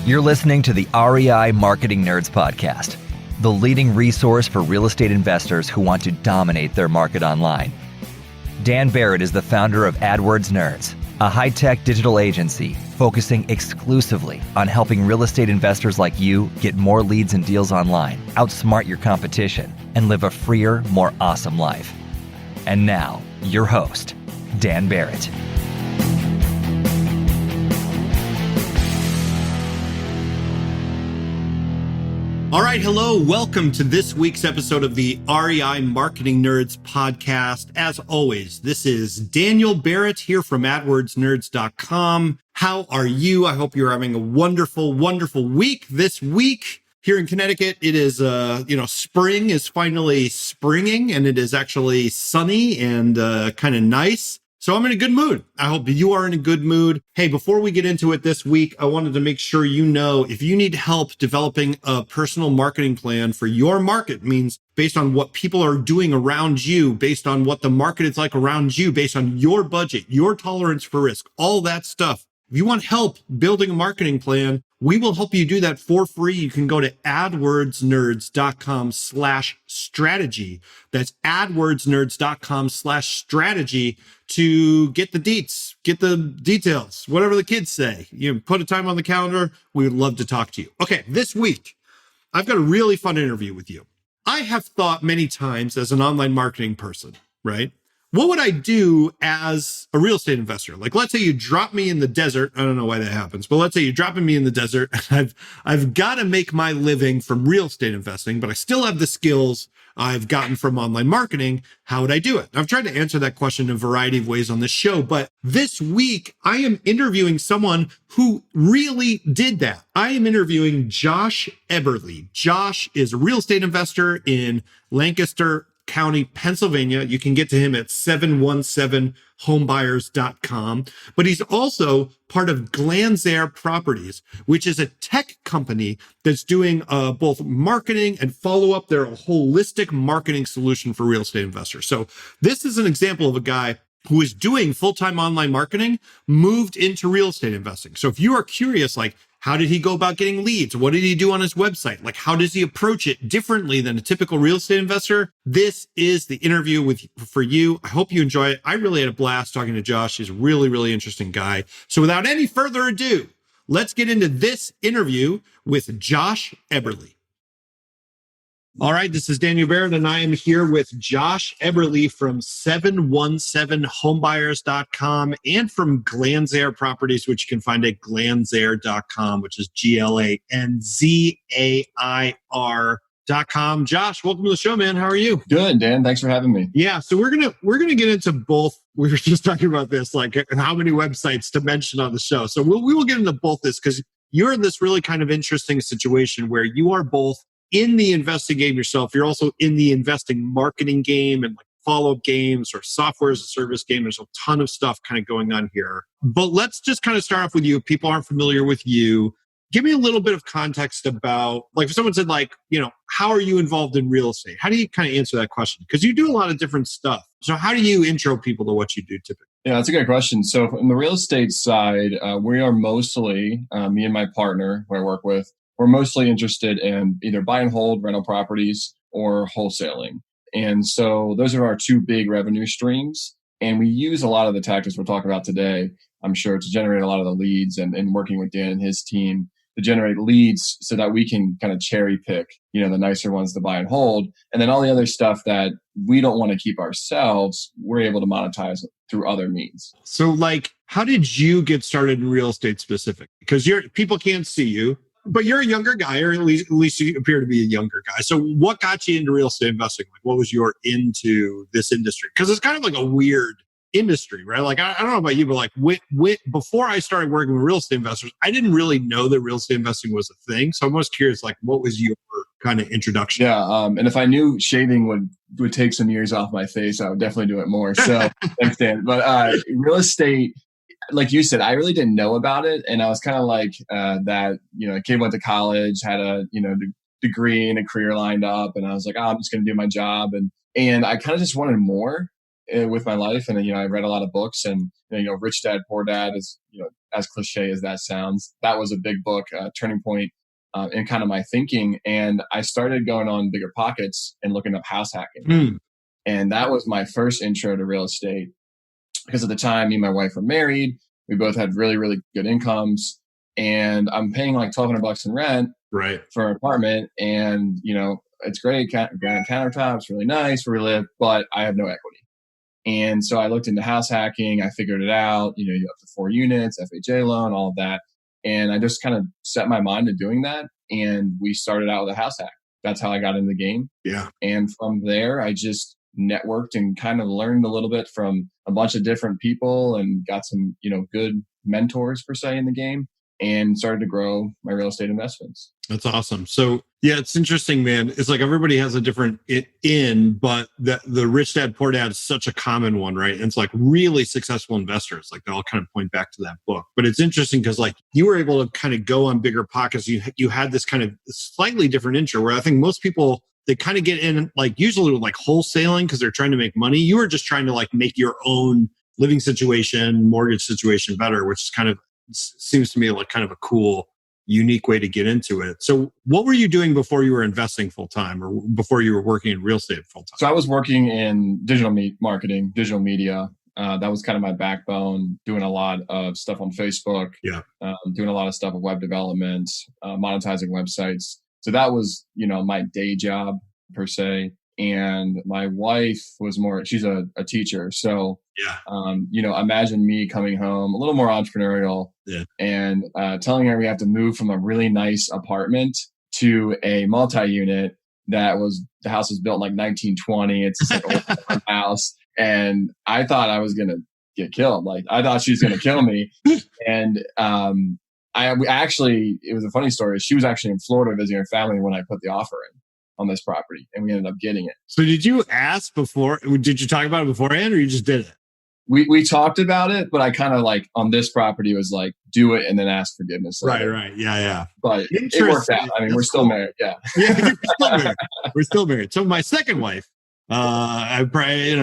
You're listening to the REI Marketing Nerds Podcast, the leading resource for real estate investors who want to dominate their market online. Dan Barrett is the founder of AdWords Nerds, a high-tech digital agency focusing exclusively on helping real estate investors like you get more leads and deals online, outsmart your competition, and live a freer, more awesome life. And now, your host, Dan Barrett. All right, hello. Welcome to this week's episode of the REI Marketing Nerds podcast. As always, this is Daniel Barrett here from AdWordsNerds.com. How are you? I hope you're having a wonderful, wonderful week. This week here in Connecticut, it is, spring is finally springing, and it is actually sunny and kind of nice. So I'm in a good mood. I hope you are in a good mood. Hey, before we get into it this week, I wanted to make sure you know if you need help developing a personal marketing plan for your market, means based on what people are doing around you, based on what the market is like around you, based on your budget, your tolerance for risk, all that stuff. If you want help building a marketing plan, we will help you do that for free. You can go to AdWordsNerds.com/strategy. That's AdWordsNerds.com/strategy to get the deets, get the details, whatever the kids say. You put a time on the calendar. We would love to talk to you. Okay, this week, I've got a really fun interview with you. I have thought many times as an online marketing person, right? What would I do as a real estate investor? Like, let's say you drop me in the desert. I don't know why that happens, but let's say you're dropping me in the desert. I've got to make my living from real estate investing, but I still have the skills I've gotten from online marketing. How would I do it? I've tried to answer that question in a variety of ways on this show, but this week I am interviewing someone who really did that. I am interviewing Josh Eberly. Josh is a real estate investor in Lancaster County, Pennsylvania. You can get to him at 717homebuyers.com. But he's also part of Glanzair Properties, which is a tech company that's doing both marketing and follow-up. They're a holistic marketing solution for real estate investors. So this is an example of a guy who is doing full-time online marketing, moved into real estate investing. So if you are curious, like, how did he go about getting leads? What did he do on his website? Like, how does he approach it differently than a typical real estate investor? This is the interview for you. I hope you enjoy it. I really had a blast talking to Josh. He's a really, really interesting guy. So without any further ado, let's get into this interview with Josh Eberly. All right, this is Daniel Barrett, and I am here with Josh Eberly from 717homebuyers.com and from Glanzair Properties, which you can find at glanzair.com, which is GLANZAIR.com. Josh, welcome to the show, man. How are you? Good, Dan. Thanks for having me. Yeah, so we're gonna get into both. We were just talking about this, like how many websites to mention on the show. So we will get into both this because you're in this really kind of interesting situation where you are both in the investing game yourself. You're also in the investing marketing game and like follow-up games or software as a service game. There's a ton of stuff kind of going on here. But let's just kind of start off with you. If people aren't familiar with you, give me a little bit of context about, like, if someone said, like, how are you involved in real estate? How do you kind of answer that question? Because you do a lot of different stuff. So how do you intro people to what you do typically? Yeah, that's a good question. So on the real estate side, we are mostly, me and my partner who I work with, we're mostly interested in either buy and hold rental properties or wholesaling. And so those are our two big revenue streams. And we use a lot of the tactics we'll talk about today, I'm sure, to generate a lot of the leads and working with Dan and his team to generate leads so that we can kind of cherry pick, the nicer ones to buy and hold. And then all the other stuff that we don't want to keep ourselves, we're able to monetize through other means. So, like, how did you get started in real estate specific? Because people can't see you, but you're a younger guy, or at least you appear to be a younger guy. So what got you into real estate investing? Like, what was your into this industry? Because it's kind of like a weird industry, right? Like, I don't know about you, but like before I started working with real estate investors, I didn't really know that real estate investing was a thing. So I'm most curious, like, what was your kind of introduction? Yeah. And if I knew shaving would take some years off my face, I would definitely do it more. So thanks, Dan. But real estate, like you said, I really didn't know about it. And I was kind of like that, a kid went to college, had a, degree and a career lined up. And I was like, I'm just going to do my job. And I kind of just wanted more with my life. And, I read a lot of books and, Rich Dad, Poor Dad is, as cliche as that sounds. That was a big book, turning point in kind of my thinking. And I started going on Bigger Pockets and looking up house hacking. Mm. And that was my first intro to real estate, because at the time, me and my wife were married. We both had really, really good incomes. And I'm paying like $1,200 in rent Right. for an apartment. And, it's great. Granite countertops, really nice where we live, but I have no equity. And so I looked into house hacking. I figured it out. You have to 4 units, FHA loan, all of that. And I just kind of set my mind to doing that. And we started out with a house hack. That's how I got into the game. Yeah. And from there, I just networked and kind of learned a little bit from a bunch of different people and got some, good mentors per se in the game, and started to grow my real estate investments. That's awesome. So yeah, it's interesting, man. It's like everybody has a different but the rich dad, poor dad is such a common one, right? And it's like really successful investors, like they all kind of point back to that book. But it's interesting because like you were able to kind of go on Bigger Pockets. You had this kind of slightly different intro where I think most people, they kind of get in like usually with like wholesaling because they're trying to make money. You were just trying to like make your own living situation, mortgage situation better, which is kind of seems to me like kind of a cool, unique way to get into it. So what were you doing before you were investing full time, or before you were working in real estate full time? So I was working in digital marketing, digital media. That was kind of my backbone, doing a lot of stuff on Facebook, doing a lot of stuff with web development, monetizing websites. So that was, my day job per se. And my wife was she's a teacher. So, imagine me coming home a little more entrepreneurial and telling her we have to move from a really nice apartment to a multi-unit the house was built in like 1920. It's just like an old house. And I thought I was going to get killed. Like I thought she was going to kill me. And, it was a funny story. She was actually in Florida visiting her family when I put the offer in on this property, and we ended up getting it. So did you ask before? Did you talk about it beforehand, or you just did it? We talked about it, but I kind of like on this property was like, do it and then ask forgiveness later. Right. Yeah. But it worked out. I mean, we're still married. Yeah. We're still married. So my second wife, I probably,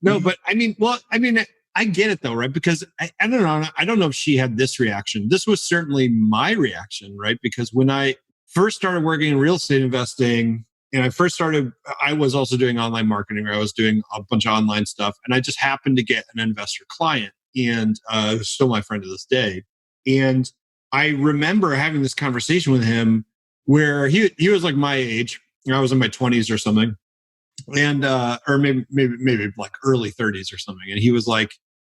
no, but I mean, I get it though, right? Because I don't know. I don't know if she had this reaction. This was certainly my reaction, right? Because when I first started working in real estate investing, and I was also doing online marketing, or I was doing a bunch of online stuff. And I just happened to get an investor client, and who's still my friend to this day. And I remember having this conversation with him where he was like my age. I was in my 20s or something. And, or maybe like early 30s or something. And he was like,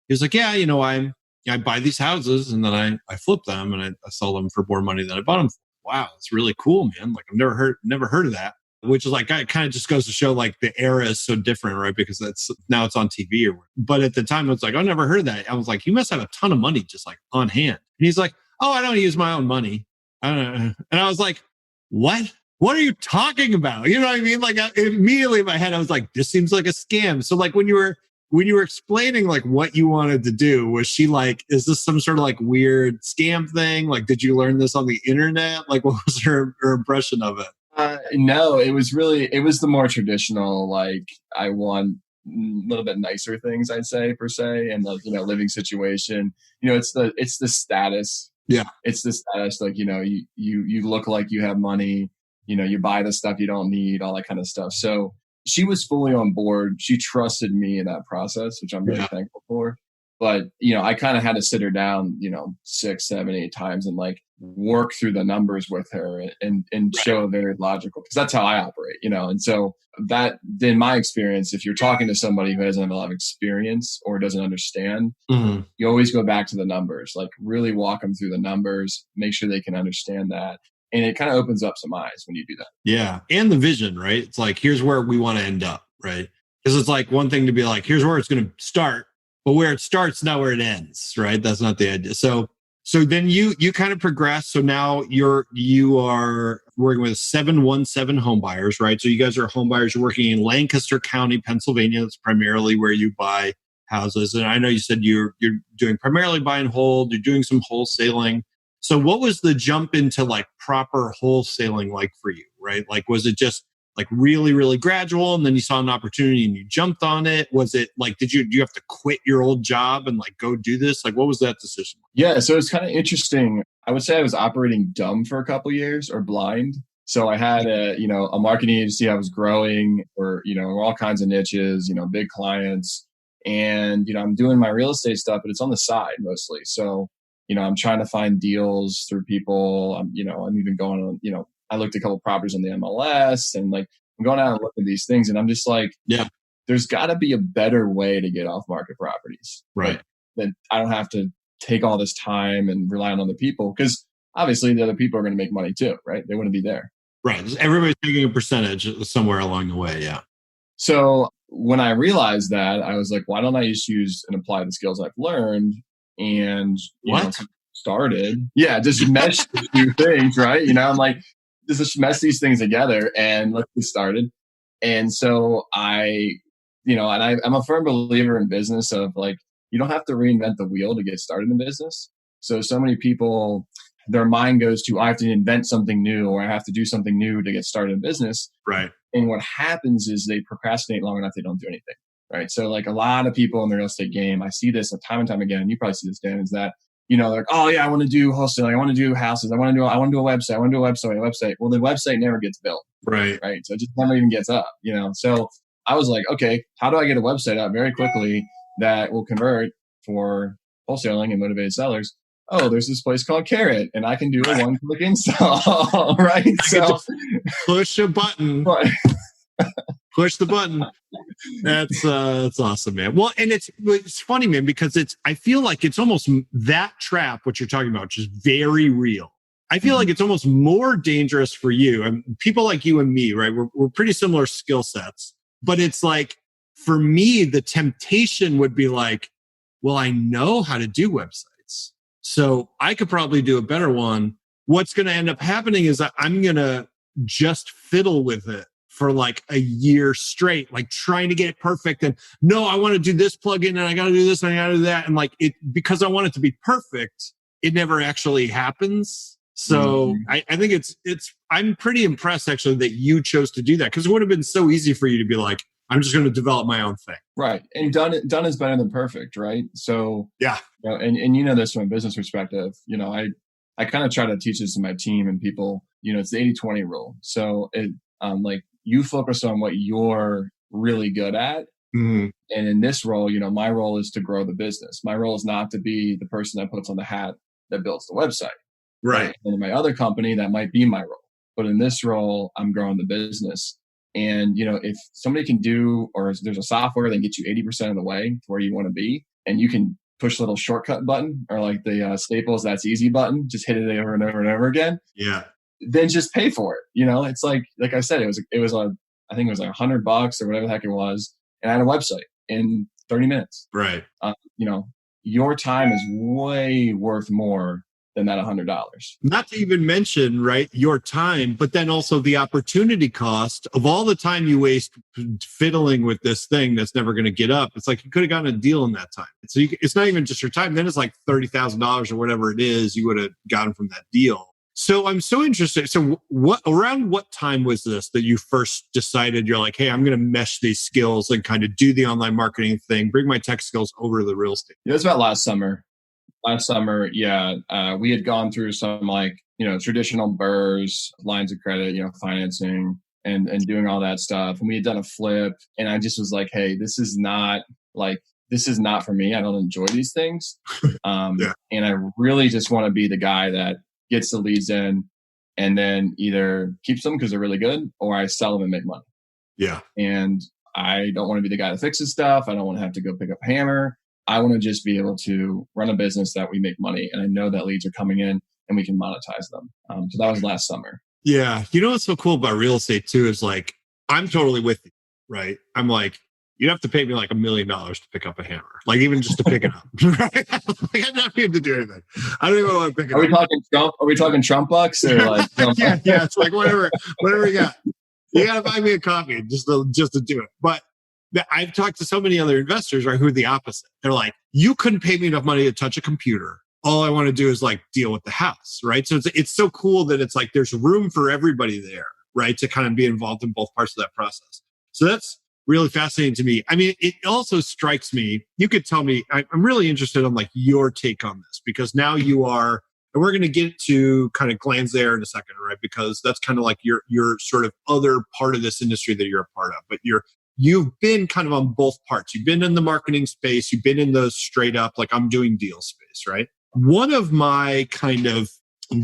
yeah, I buy these houses and then I flip them and I sell them for more money than I bought them for. Wow, it's really cool, man. Like I've never heard of that. Which is like, it kind of just goes to show like the era is so different, right? Because now it's on TV. But at the time, it's like, I never heard of that. I was like, you must have a ton of money just like on hand. And he's like, oh, I don't use my own money. I don't know. And I was like, what? What are you talking about? You know what I mean? Like immediately in my head, I was like, this seems like a scam. So like when you were explaining like what you wanted to do, was she like, is this some sort of like weird scam thing? Like, did you learn this on the internet? Like, what was her impression of it? No, it was the more traditional, like I want a little bit nicer things, I'd say per se. And the, living situation, it's the status. Yeah. It's the status. Like, you look like you have money, you buy the stuff you don't need, all that kind of stuff. So she was fully on board. She trusted me in that process, which I'm really thankful for. But, I kind of had to sit her down, 6, 7, 8 times and like work through the numbers with her and show very logical, because that's how I operate, And so that, in my experience, if you're talking to somebody who doesn't have a lot of experience or doesn't understand, you always go back to the numbers, like really walk them through the numbers, make sure they can understand that. And it kind of opens up some eyes when you do that. Yeah. And the vision, right? It's like, here's where we want to end up, right? Because it's like one thing to be like, here's where it's going to start. But where it starts, not where it ends, right? That's not the idea. So then you kind of progress. So now you are working with 717 home buyers, right? So you guys are home buyers. You're working in Lancaster County, Pennsylvania. That's primarily where you buy houses. And I know you said you're doing primarily buy and hold. You're doing some wholesaling. So what was the jump into like proper wholesaling like for you, right? Like, was it just like really, really gradual and then you saw an opportunity and you jumped on it? Was it like, do you have to quit your old job and like go do this? Like, what was that decision? Yeah, so it's kind of interesting. I would say I was operating dumb for a couple of years or blind. So I had a marketing agency. I was growing for, all kinds of niches, big clients. And, I'm doing my real estate stuff, but it's on the side mostly. So, I'm trying to find deals through people. I'm even going on, I looked at a couple of properties on the MLS and like I'm going out and looking at these things and I'm just like, yeah, there's got to be a better way to get off market properties. Right. That I don't have to take all this time and rely on other people because obviously the other people are going to make money too, right? They wouldn't be there. Right. Everybody's taking a percentage somewhere along the way. Yeah. So when I realized that, I was like, why don't I just use and apply the skills I've learned and started? Yeah, just mesh the two things, right? I'm like, just mesh these things together and let's get started. And so I'm a firm believer in business of like, you don't have to reinvent the wheel to get started in business. So many people, their mind goes to, I have to invent something new or I have to do something new to get started in business. Right. And what happens is they procrastinate long enough, they don't do anything. Right. So like a lot of people in the real estate game, I see this time and time again, and you probably see this, Dan, is that, they're like, oh yeah, I want to do wholesaling. I want to do houses. I want to do a website. I want to do a website. Well, the website never gets built. Right. Right. So it just never even gets up, So I was like, okay, how do I get a website up very quickly that will convert for wholesaling and motivated sellers? Oh, there's this place called Carrot and I can do a one-click install, right? So push a button. Push the button. That's awesome, man. Well, and it's funny, man, because I feel like it's almost that trap, what you're talking about, which is very real. I feel like it's almost more dangerous for you and people like you and me, right? We're pretty similar skill sets, but it's like, for me, the temptation would be like, well, I know how to do websites, so I could probably do a better one. What's going to end up happening is that I'm going to just fiddle with it for like a year straight, like trying to get it perfect. And no, I want to do this plugin and I got to do this and I got to do that. And like because I want it to be perfect, it never actually happens. So I think I'm pretty impressed actually that you chose to do that because it would have been so easy for you to be like, I'm just going to develop my own thing. Right. And done is better than perfect. Right. So yeah. And this from a business perspective, I kind of try to teach this to my team and people, it's the 80-20 rule. So like you focus on what you're really good at. Mm-hmm. And in this role, my role is to grow the business. My role is not to be the person that puts on the hat that builds the website. Right. And in my other company, that might be my role. But in this role, I'm growing the business. And, if somebody can do, or there's a software that gets you 80% of the way to where you want to be, and you can push a little shortcut button or like the Staples That's Easy button, just hit it over and over and over again. Yeah. Then just pay for it. It's like I said, it was I think it was like $100 or whatever the heck it was. And I had a website in 30 minutes. Right. Your time is way worth more than that $100. Not to even mention, right, your time, but then also the opportunity cost of all the time you waste fiddling with this thing that's never going to get up. It's like you could have gotten a deal in that time. So it's not even just your time. Then it's like $30,000 or whatever it is you would have gotten from that deal. So I'm so interested. So around what time was this that you first decided you're like, hey, I'm going to mesh these skills and kind of do the online marketing thing, bring my tech skills over to the real estate? It was about last summer. Yeah, we had gone through some traditional BRRRRs, lines of credit, financing and doing all that stuff. And we had done a flip and I just was like, hey, this is not for me. I don't enjoy these things. Yeah. And I really just want to be the guy that gets the leads in and then either keeps them because they're really good or I sell them and make money. Yeah. And I don't want to be the guy that fixes stuff. I don't want to have to go pick up a hammer. I want to just be able to run a business that we make money. And I know that leads are coming in and we can monetize them. So that was last summer. Yeah. What's so cool about real estate too is like, I'm totally with you, right? I'm like, you'd have to pay me like $1 million to pick up a hammer, like even just to pick it up. Right? Like, I'm not paying to do anything. I don't even want to pick it up. Are we talking Trump bucks or like? yeah. It's like whatever you got. You got to buy me a coffee just to do it. But I've talked to so many other investors, right, who are the opposite. They're like, you couldn't pay me enough money to touch a computer. All I want to do is like deal with the house, right? So it's so cool that it's like there's room for everybody there. right? To kind of be involved in both parts of that process. So that's really fascinating to me. I mean, it also strikes me, you could tell me, I'm really interested in like your take on this, because now you are, and we're going to get to kind of glands there in a second, right? Because that's kind of like your sort of other part of this industry that you're a part of, but you've been kind of on both parts. You've been in the marketing space, you've been in the straight up, like I'm doing deal space, right? One of my kind of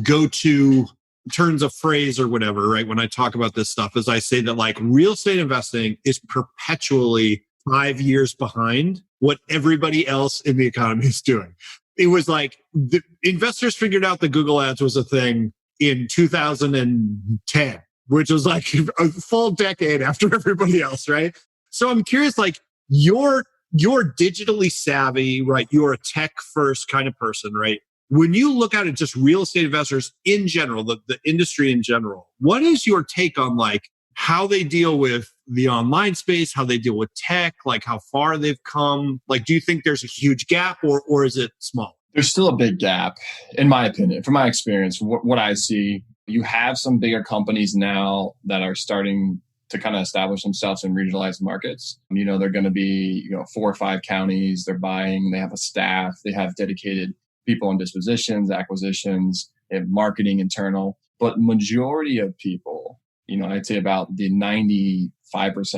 go-to turns of phrase or whatever, right? When I talk about this stuff is I say that like real estate investing is perpetually 5 years behind what everybody else in the economy is doing. It was like the investors figured out that Google Ads was a thing in 2010, which was like a full decade after everybody else, right? So I'm curious, like you're digitally savvy, right? You're a tech first kind of person, right? When you look at it, just real estate investors in general, the industry in general, what is your take on like how they deal with the online space, how they deal with tech, like how far they've come? Like, do you think there's a huge gap or is it small? There's still a big gap, in my opinion, from my experience. What I see, you have some bigger companies now that are starting to kind of establish themselves in regionalized markets. They're going to be, 4 or 5 counties. They're buying, they have a staff, they have dedicated people in dispositions, acquisitions, they have marketing internal. But majority of people, I'd say about the 95%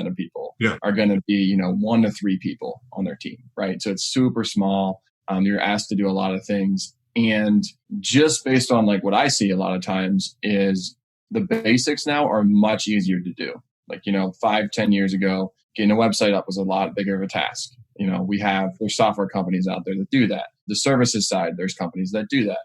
of people are going to be, 1 to 3 people on their team, right? So it's super small. You're asked to do a lot of things. And just based on like what I see a lot of times is the basics now are much easier to do. Like, 5-10 years ago, getting a website up was a lot bigger of a task. There's software companies out there that do that. The services side, there's companies that do that.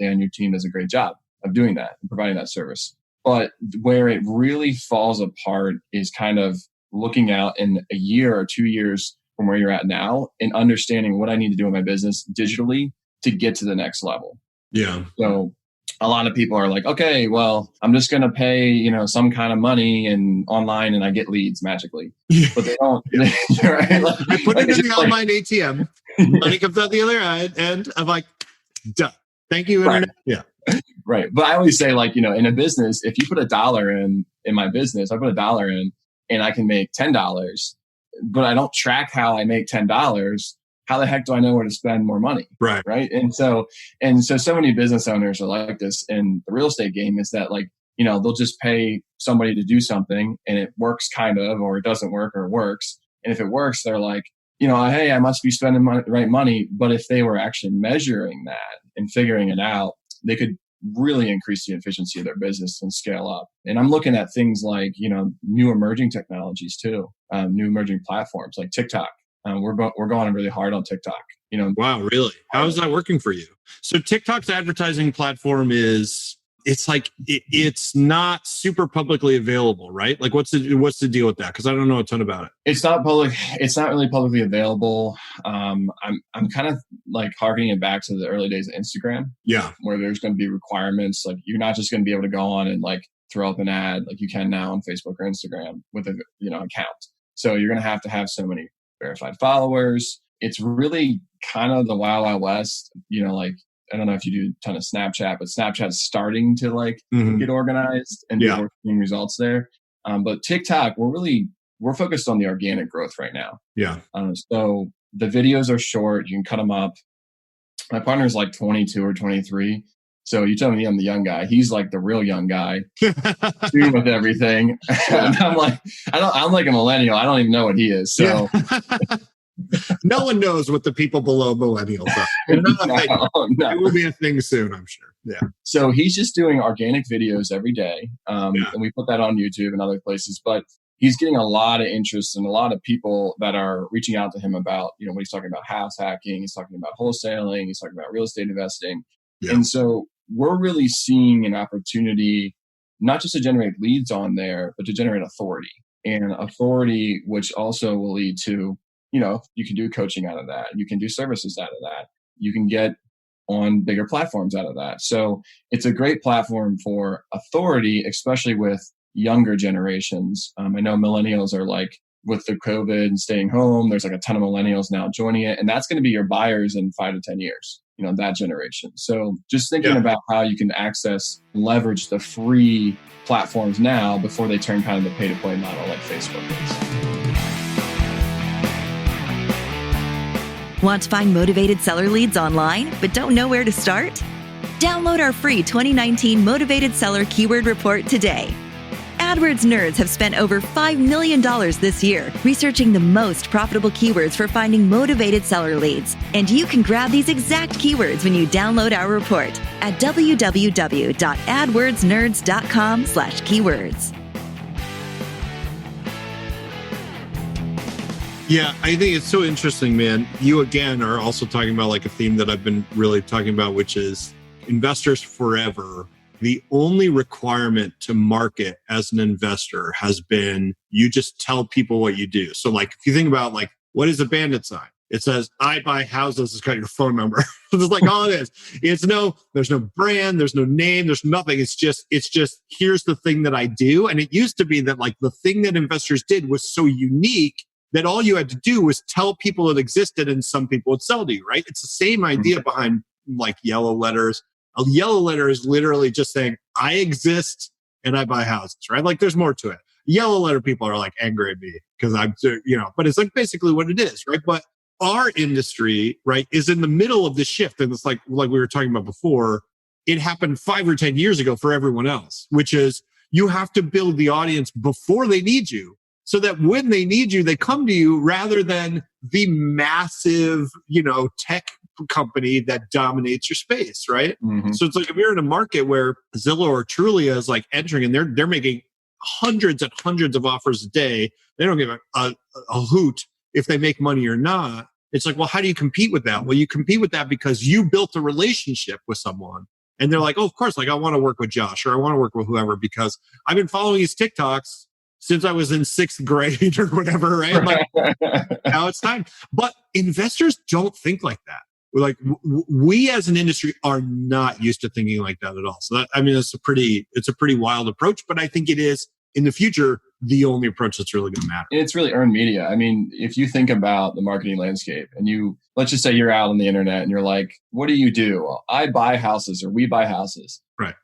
Dan, your team does a great job of doing that and providing that service. But where it really falls apart is kind of looking out in a year or 2 years from where you're at now and understanding what I need to do in my business digitally to get to the next level. Yeah. So a lot of people are like, okay, well, I'm just going to pay, some kind of money and online and I get leads magically. But they don't. Right? Like, I put it in the online ATM. Money comes out the other end. I'm like, duh. Thank you, internet. Right. Yeah. Right. But I always say, like, in a business, if you put $1 in my business, I put $1 in and I can make $10, but I don't track how I make $10. How the heck do I know where to spend more money? Right. Right. And so many business owners are like this in the real estate game is that like, they'll just pay somebody to do something and it works kind of, or it doesn't work or it works. And if it works, they're like, hey, I must be spending the right money. But if they were actually measuring that and figuring it out, they could really increase the efficiency of their business and scale up. And I'm looking at things like, new emerging technologies too, new emerging platforms like TikTok. We're going really hard on TikTok. Wow, really? How is that working for you? So TikTok's advertising platform it's not super publicly available, right? Like what's the deal with that? Because I don't know a ton about it. It's not public. It's not really publicly available. I'm kind of like harkening it back to the early days of Instagram. Yeah. Where there's going to be requirements. Like you're not just going to be able to go on and like throw up an ad like you can now on Facebook or Instagram with a account. So you're going to have so many verified followers. It's really kind of the Wild Wild West, like, I don't know if you do a ton of Snapchat, but Snapchat's starting to like get organized and we're seeing results there. But TikTok, we're focused on the organic growth right now. Yeah. So the videos are short. You can cut them up. My partner's like 22 or 23. So you tell me I'm the young guy. He's like the real young guy doing with everything. And I'm like a millennial. I don't even know what he is. So no one knows what the people below millennials are. It will be a thing soon, I'm sure. Yeah. So he's just doing organic videos every day. And we put that on YouTube and other places, but he's getting a lot of interest and a lot of people that are reaching out to him about, what he's talking about, house hacking. He's talking about wholesaling. He's talking about real estate investing. Yeah. And so we're really seeing an opportunity, not just to generate leads on there, but to generate authority, and authority, which also will lead to, you can do coaching out of that. You can do services out of that. You can get on bigger platforms out of that. So it's a great platform for authority, especially with younger generations. I know millennials are like, with the COVID and staying home, there's like a ton of millennials now joining it. And that's going to be your buyers in 5 to 10 years, that generation. So just thinking about how you can access and leverage the free platforms now before they turn kind of the pay-to-play model like Facebook is. Want to find motivated seller leads online, but don't know where to start? Download our free 2019 Motivated Seller Keyword Report today. AdWords nerds have spent over $5 million this year researching the most profitable keywords for finding motivated seller leads. And you can grab these exact keywords when you download our report at www.adwordsnerds.com/keywords. Yeah, I think it's so interesting, man. You again are also talking about like a theme that I've been really talking about, which is investors forever. The only requirement to market as an investor has been you just tell people what you do. So like if you think about like what is a bandit sign? It says I buy houses. It's got your phone number. It's like all it is. There's no brand, there's no name, there's nothing. It's just here's the thing that I do. And it used to be that like the thing that investors did was so unique that all you had to do was tell people it existed and some people would sell to you, right? It's the same idea behind like yellow letters. A yellow letter is literally just saying, I exist and I buy houses, right? Like there's more to it. Yellow letter people are like angry at me because I'm, but it's like basically what it is, right? But our industry, right, is in the middle of this shift. And it's like we were talking about before, it happened 5 or 10 years ago for everyone else, which is you have to build the audience before they need you so that when they need you, they come to you rather than the massive, tech company that dominates your space, right? Mm-hmm. So it's like if you're in a market where Zillow or Trulia is like entering and they're making hundreds and hundreds of offers a day, they don't give a hoot if they make money or not. It's like, well, how do you compete with that? Well, you compete with that because you built a relationship with someone and they're like, oh, of course, like I want to work with Josh or I want to work with whoever because I've been following his TikToks since I was in 6th grade or whatever, right? Like, now it's time. But investors don't think like that. Like we as an industry are not used to thinking like that at all. So that, it's a pretty wild approach, but I think it is in the future, the only approach that's really going to matter. It's really earned media. If you think about the marketing landscape and let's just say you're out on the internet and you're like, what do you do? I buy houses or we buy houses. Right.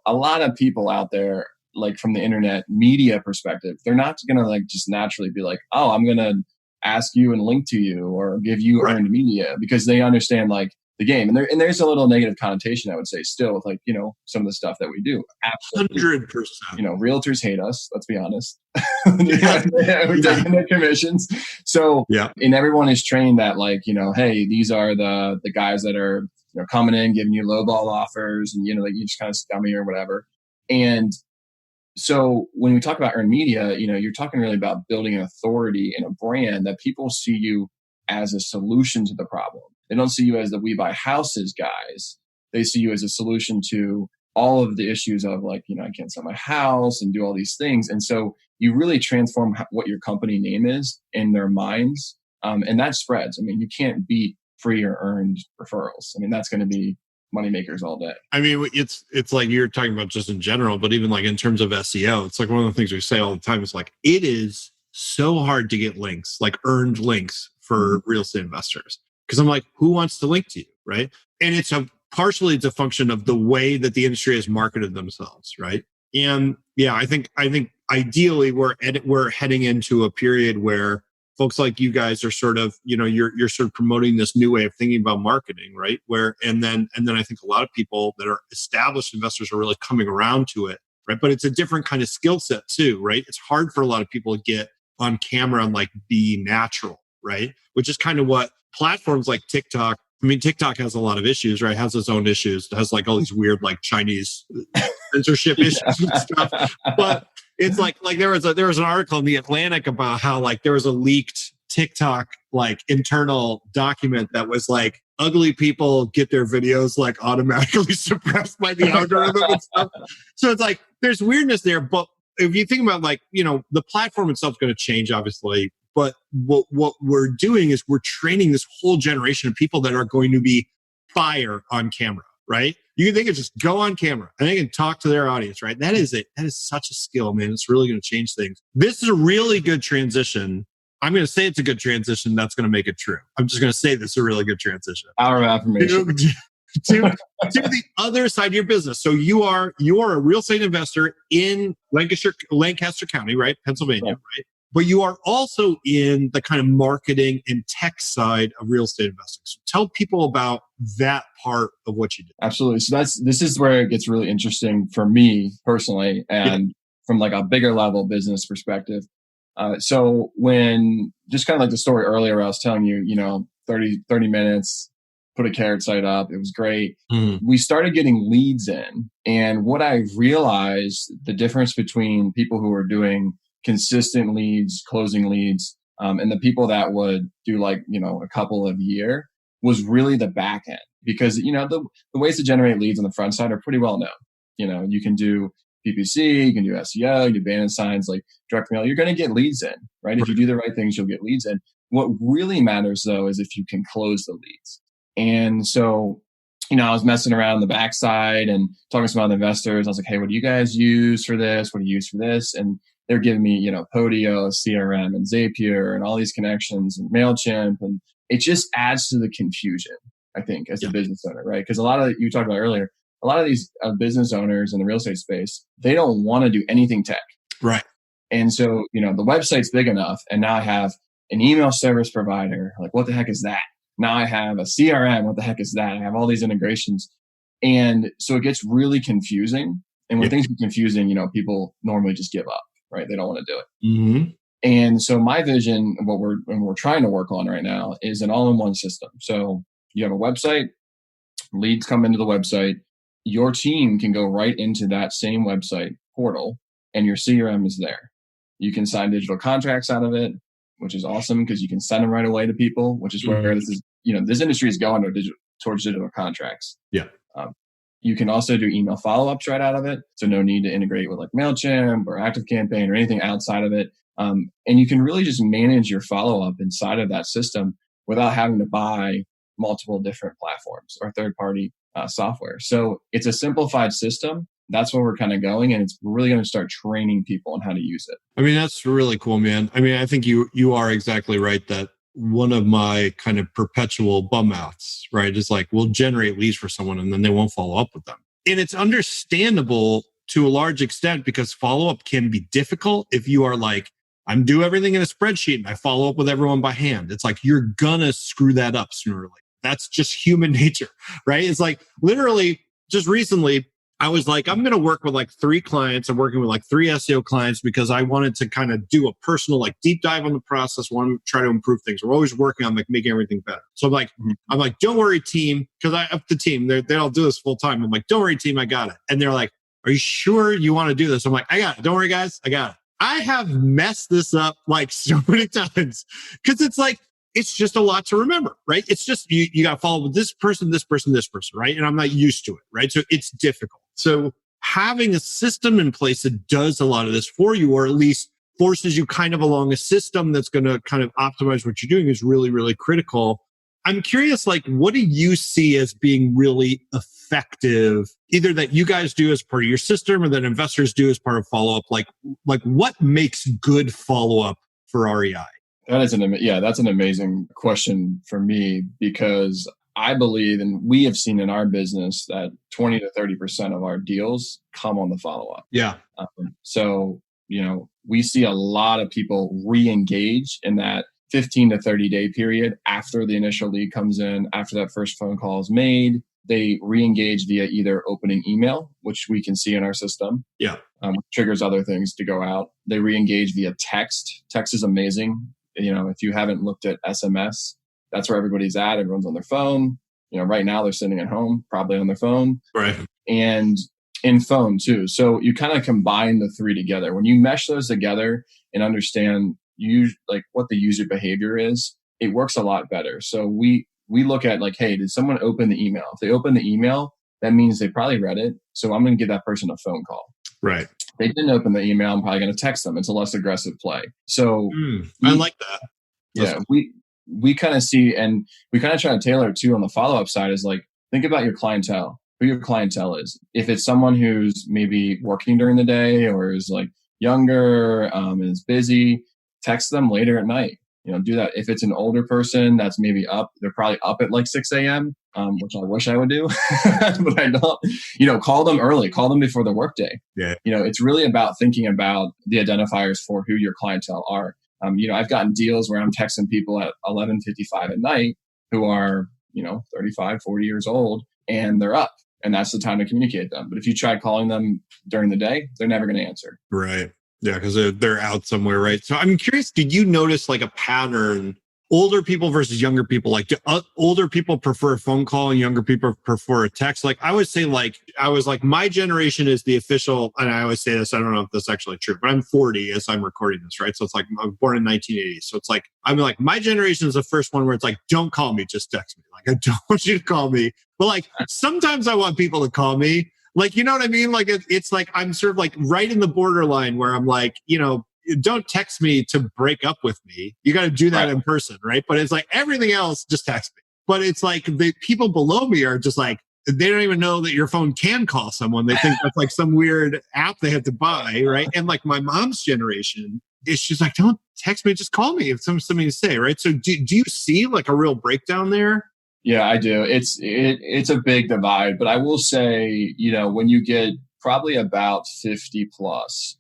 A lot of people out there, like from the internet media perspective, they're not going to like just naturally be like, oh, I'm going to ask you and link to you or give you earned media because they understand like the game. And there's a little negative connotation, I would say, still with like, some of the stuff that we do. Absolutely. 100%. Realtors hate us, let's be honest. We're taking their commissions. So, and everyone is trained that like, hey, these are the guys that are, coming in, giving you lowball offers and, like you just kind of scummy or whatever. And so when we talk about earned media, you're talking really about building an authority and a brand that people see you as a solution to the problem. They don't see you as the we buy houses guys. They see you as a solution to all of the issues of like, I can't sell my house and do all these things. And so you really transform what your company name is in their minds. And that spreads. You can't beat free or earned referrals. That's going to be moneymakers all day. It's like you're talking about just in general, but even like in terms of SEO, it's like one of the things we say all the time is like, it is so hard to get links, like earned links for real estate investors. Because I'm like, who wants to link to you, right? And it's partially it's a function of the way that the industry has marketed themselves, right? And yeah, I think ideally we're heading into a period where folks like you guys are sort of, you're sort of promoting this new way of thinking about marketing, right? And then I think a lot of people that are established investors are really coming around to it, right? But it's a different kind of skill set too, right? It's hard for a lot of people to get on camera and like be natural, right? Which is kind of what platforms like TikTok. TikTok has a lot of issues, right? It has its own issues. It has like all these weird like Chinese censorship issues and stuff. But it's like there was an article in the Atlantic about how like there was a leaked TikTok like internal document that was like ugly people get their videos like automatically suppressed by the algorithm and stuff. So it's like there's weirdness there. But if you think about like, the platform itself is going to change, obviously. But what we're doing is we're training this whole generation of people that are going to be fire on camera, right? You can just go on camera and they can talk to their audience, right? That is such a skill, man. It's really going to change things. This is a really good transition. I'm going to say it's a good transition. That's going to make it true. I'm just going to say this is a really good transition. Power of affirmation. To the other side of your business. So you are a real estate investor in Lancaster County, right? Pennsylvania, right? But you are also in the kind of marketing and tech side of real estate investing. So tell people about that part of what you do. Absolutely. So this is where it gets really interesting for me personally, and from like a bigger level business perspective. So when just kind of like the story earlier, I was telling you, 30 minutes, put a carrot site up. It was great. We started getting leads in. And what I realized, the difference between people who are doing consistent leads, closing leads, and the people that would do like, a couple of a year was really the back end. Because, the ways to generate leads on the front side are pretty well known. You can do PPC, you can do SEO, you can do banner signs, like direct mail. You're going to get leads in, right? If you do the right things, you'll get leads in. What really matters though is if you can close the leads. And so, I was messing around on the backside and talking to some other investors. I was like, hey, what do you guys use for this? What do you use for this? And they're giving me, Podio, CRM, and Zapier, and all these connections, and MailChimp. And it just adds to the confusion, I think, as a business owner, right? Because you talked about earlier, a lot of these business owners in the real estate space, they don't want to do anything tech. Right. And so, the website's big enough. And now I have an email service provider. Like, what the heck is that? Now I have a CRM. What the heck is that? I have all these integrations. And so it gets really confusing. And when things get confusing, people normally just give up, right? They don't want to do it. Mm-hmm. And so my vision, what we're trying to work on right now, is an all-in-one system. So you have a website, leads come into the website. Your team can go right into that same website portal, and your CRM is there. You can sign digital contracts out of it, which is awesome because you can send them right away to people, which is where this is, this industry is going towards digital contracts. Yeah. You can also do email follow-ups right out of it. So no need to integrate with like MailChimp or ActiveCampaign or anything outside of it. And you can really just manage your follow-up inside of that system without having to buy multiple different platforms or third-party software. So it's a simplified system. That's where we're kind of going. And it's really going to start training people on how to use it. I mean, that's really cool, man. I mean, I think you are exactly right that one of my kind of perpetual bum outs, right, is like, we'll generate leads for someone and then they won't follow up with them. And it's understandable to a large extent because follow-up can be difficult if you are like, I'm do everything in a spreadsheet and I follow up with everyone by hand. It's like, you're gonna screw that up sooner or later. That's just human nature, right? It's like literally just recently, I was like, I'm going to work with like 3 clients. I'm working with like 3 SEO clients because I wanted to kind of do a personal like deep dive on the process. Want to try to improve things. We're always working on like making everything better. So I'm like, don't worry, team, because I have the team. They don't do this full time. I'm like, don't worry, team, I got it. And they're like, are you sure you want to do this? I'm like, I got it. Don't worry, guys, I got it. I have messed this up like so many times because it's like, it's just a lot to remember, right? It's just, you got to follow with this person, right? And I'm not used to it, right? So it's difficult. So having a system in place that does a lot of this for you, or at least forces you kind of along a system that's going to kind of optimize what you're doing is really, really critical. I'm curious, like, what do you see as being really effective, either that you guys do as part of your system or that investors do as part of follow-up? Like what makes good follow-up for REI? That's an amazing question for me, because I believe, and we have seen in our business, that 20 to 30% of our deals come on the follow-up. Yeah. So, we see a lot of people re-engage in that 15 to 30 day period after the initial lead comes in, after that first phone call is made. They re-engage via either opening email, which we can see in our system. Yeah. Which triggers other things to go out. They re-engage via text. Text is amazing. If you haven't looked at SMS, that's where everybody's at. Everyone's on their phone. Right now they're sitting at home, probably on their phone. Right. And in phone too. So you kind of combine the 3 together. When you mesh those together and understand what the user behavior is, it works a lot better. So we look at like, hey, did someone open the email? If they open the email, that means they probably read it. So I'm going to give that person a phone call. Right. They didn't open the email, I'm probably going to text them. It's a less aggressive play. So I like that. Yeah, we kind of see, and we kind of try to tailor it too on the follow-up side, is like, think about your clientele. who your clientele is. If it's someone who's maybe working during the day or is like younger and is busy, text them later at night. Do that. If it's an older person that's maybe up, they're probably up at like 6 a.m., which I wish I would do, but I don't. Call them early, call them before the workday. Yeah. It's really about thinking about the identifiers for who your clientele are. I've gotten deals where I'm texting people at 11:55 at night who are, 35, 40 years old, and they're up. And that's the time to communicate them. But if you try calling them during the day, they're never going to answer. Right. Yeah, because they're out somewhere, right? So I'm curious, did you notice like a pattern, older people versus younger people? Like, do older people prefer a phone call and younger people prefer a text? Like, I would say, my generation is the official, and I always say this, I don't know if that's actually true, but I'm 40 as I'm recording this, right? So it's like, I'm born in 1980. So it's like, my generation is the first one where it's like, don't call me, just text me. Like, I don't want you to call me. But like, sometimes I want people to call me. Like, you know what I mean? Like, it's like, I'm sort of like right in the borderline where I'm like, don't text me to break up with me. You got to do that in person, right? But it's like everything else, just text me. But it's like the people below me are just like, they don't even know that your phone can call someone. They think that's like some weird app they have to buy, right? And like my mom's generation is just like, don't text me, just call me if something to say, right? So do you see like a real breakdown there? Yeah, I do. It's a big divide, but I will say, when you get probably about 50 plus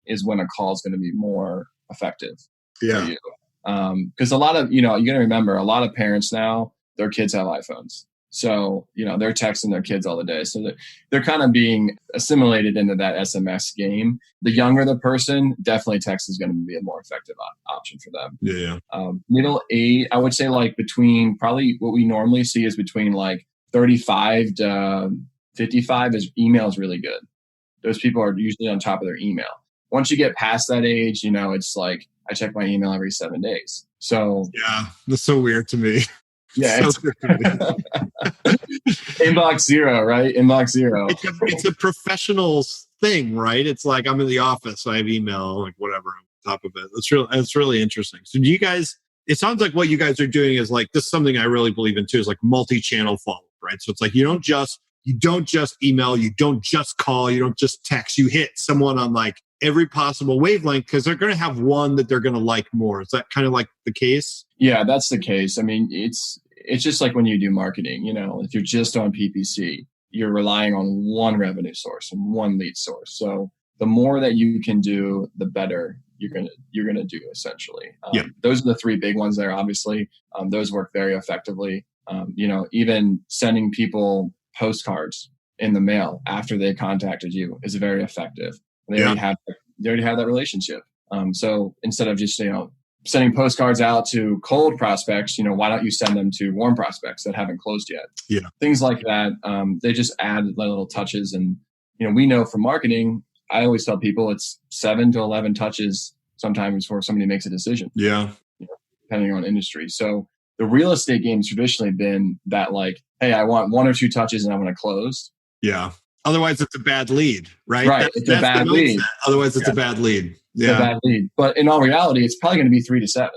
is when a call is going to be more effective for you. Because a lot of, you got to remember, a lot of parents now, their kids have iPhones. So, they're texting their kids all the day. So they're kind of being assimilated into that SMS game. The younger the person, definitely text is going to be a more effective option for them. Yeah. Middle age, I would say like between probably what we normally see is between like 35 to 55 is email is really good. Those people are usually on top of their email. Once you get past that age, it's like I check my email every 7 days. So yeah, that's so weird to me. Yeah, inbox zero, right? Inbox zero. It's a professional thing, right? It's like I'm in the office, so I have email, like whatever on top of it. It's really interesting. So do you guys? It sounds like what you guys are doing is like this is something I really believe in too. Is like multi-channel follow-up, right? So it's like you don't just email, you don't just call, you don't just text. You hit someone on like every possible wavelength because they're going to have one that they're going to like more. Is that kind of like the case? Yeah, that's the case. I mean, it's just like when you do marketing, if you're just on PPC, you're relying on one revenue source and one lead source. So the more that you can do, the better you're gonna do essentially. Those are the three big ones there. Obviously, those work very effectively. Even sending people postcards in the mail after they contacted you is very effective. They already have that relationship. So instead of just sending postcards out to cold prospects, why don't you send them to warm prospects that haven't closed yet? Yeah. Things like that. They just add little touches. And, we know from marketing, I always tell people it's 7 to 11 touches sometimes before somebody makes a decision. Yeah. Depending on industry. So the real estate game's traditionally been that like, hey, I want 1 or 2 touches and I want to close. Yeah. Otherwise, it's a bad lead, right? Right. It's a bad lead. Otherwise, it's a bad lead. Yeah. It's a bad lead. But in all reality, it's probably going to be 3 to 7,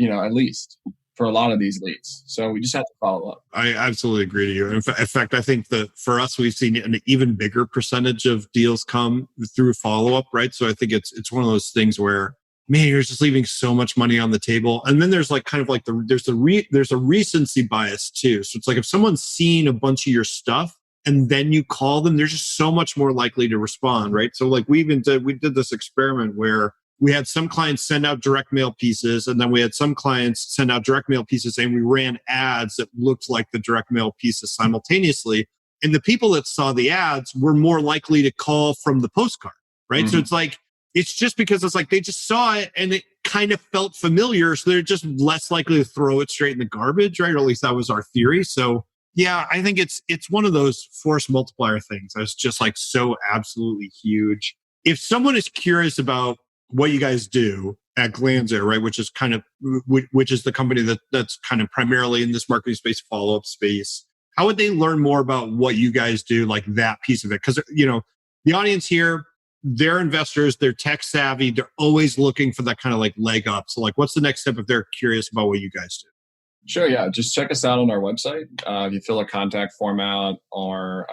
at least for a lot of these leads. So we just have to follow up. I absolutely agree to you. In fact, I think that for us, we've seen an even bigger percentage of deals come through follow-up, right? So I think it's one of those things where, man, you're just leaving so much money on the table. And then there's like kind of like there's a recency bias too. So it's like if someone's seen a bunch of your stuff, and then you call them, they're just so much more likely to respond, right? So like we did this experiment where we had some clients send out direct mail pieces, and then we had some clients send out direct mail pieces, and we ran ads that looked like the direct mail pieces simultaneously. And the people that saw the ads were more likely to call from the postcard, right? Mm-hmm. So it's like, it's just because it's like they just saw it and it kind of felt familiar. So they're just less likely to throw it straight in the garbage, right? Or at least that was our theory. So yeah, I think it's one of those force multiplier things that's just like so absolutely huge. If someone is curious about what you guys do at Glanzer, right, which is the company that's kind of primarily in this marketing space, follow-up space, how would they learn more about what you guys do, like that piece of it? Because, the audience here, they're investors, they're tech savvy, they're always looking for that kind of like leg up. So like, what's the next step if they're curious about what you guys do? Sure. Yeah. Just check us out on our website. If you fill a contact form out, our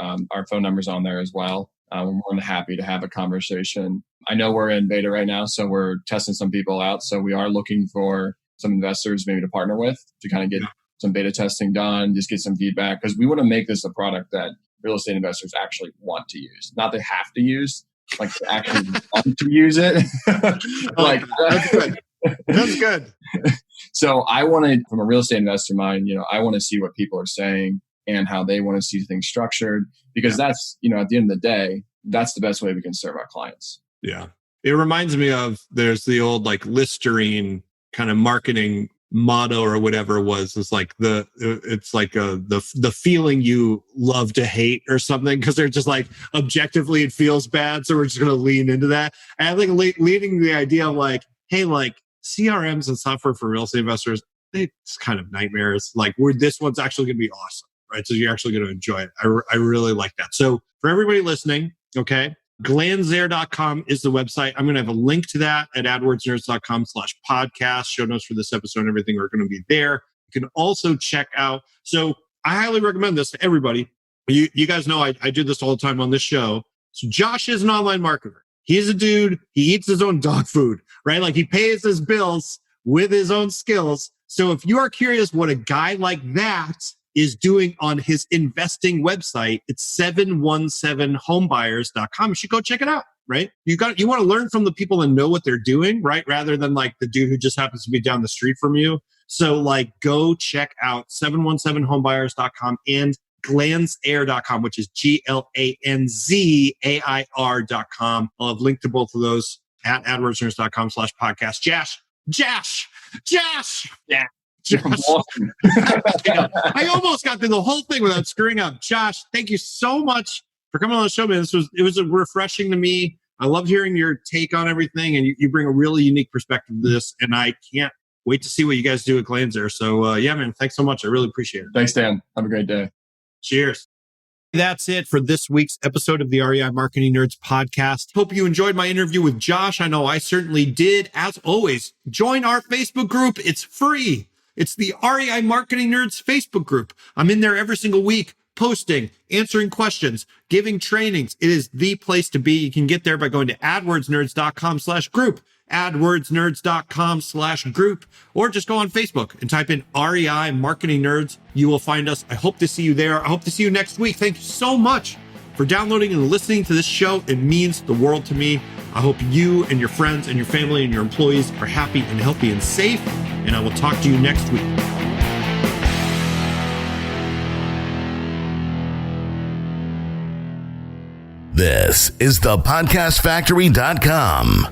phone number's on there as well. We're more than happy to have a conversation. I know we're in beta right now, so we're testing some people out. So we are looking for some investors maybe to partner with to kind of get some beta testing done, just get some feedback, because we want to make this a product that real estate investors actually want to use. Not they have to use, like they actually want to use it. Like that's good. That's good. So I want to, from a real estate investor mind, I want to see what people are saying and how they want to see things structured, because that's, at the end of the day, that's the best way we can serve our clients. Yeah. It reminds me of, there's the old like Listerine kind of marketing motto or whatever it was. It's like the feeling you love to hate or something, because they're just like, objectively it feels bad. So we're just going to lean into that. And I think leading the idea of like, hey, like CRMs and software for real estate investors, it's kind of nightmares. Like this one's actually going to be awesome, right? So you're actually going to enjoy it. I really like that. So for everybody listening, okay, glanzair.com is the website. I'm going to have a link to that at adwordsnerds.com/podcast. Show notes for this episode and everything are going to be there. You can also check out. So I highly recommend this to everybody. You guys know I do this all the time on this show. So Josh is an online marketer. He's a dude. He eats his own dog food, right? Like he pays his bills with his own skills. So if you are curious what a guy like that is doing on his investing website, it's 717homebuyers.com. You should go check it out, right? You want to learn from the people and know what they're doing, right? Rather than like the dude who just happens to be down the street from you. So like go check out 717homebuyers.com and glanzair.com, which is glanzair.com. I'll have linked to both of those at adwordsnerds.com/podcast. Josh. Yeah. Josh. I almost got through the whole thing without screwing up. Josh, thank you so much for coming on the show, man. It was refreshing to me. I love hearing your take on everything, and you bring a really unique perspective to this, and I can't wait to see what you guys do at Glanzair. So yeah, man, thanks so much. I really appreciate it. Thanks, Dan. Have a great day. Cheers. That's it for this week's episode of the REI Marketing Nerds podcast. Hope you enjoyed my interview with Josh. I know I certainly did. As always, join our Facebook group. It's free. It's the REI Marketing Nerds Facebook group. I'm in there every single week, posting, answering questions, giving trainings. It is the place to be. You can get there by going to adwordsnerds.com/group. adwordsnerds.com/group, or just go on Facebook and type in REI Marketing Nerds. You will find us. I hope to see you there. I hope to see you next week. Thank you so much for downloading and listening to this show. It means the world to me. I hope you and your friends and your family and your employees are happy and healthy and safe. And I will talk to you next week. This is thepodcastfactory.com.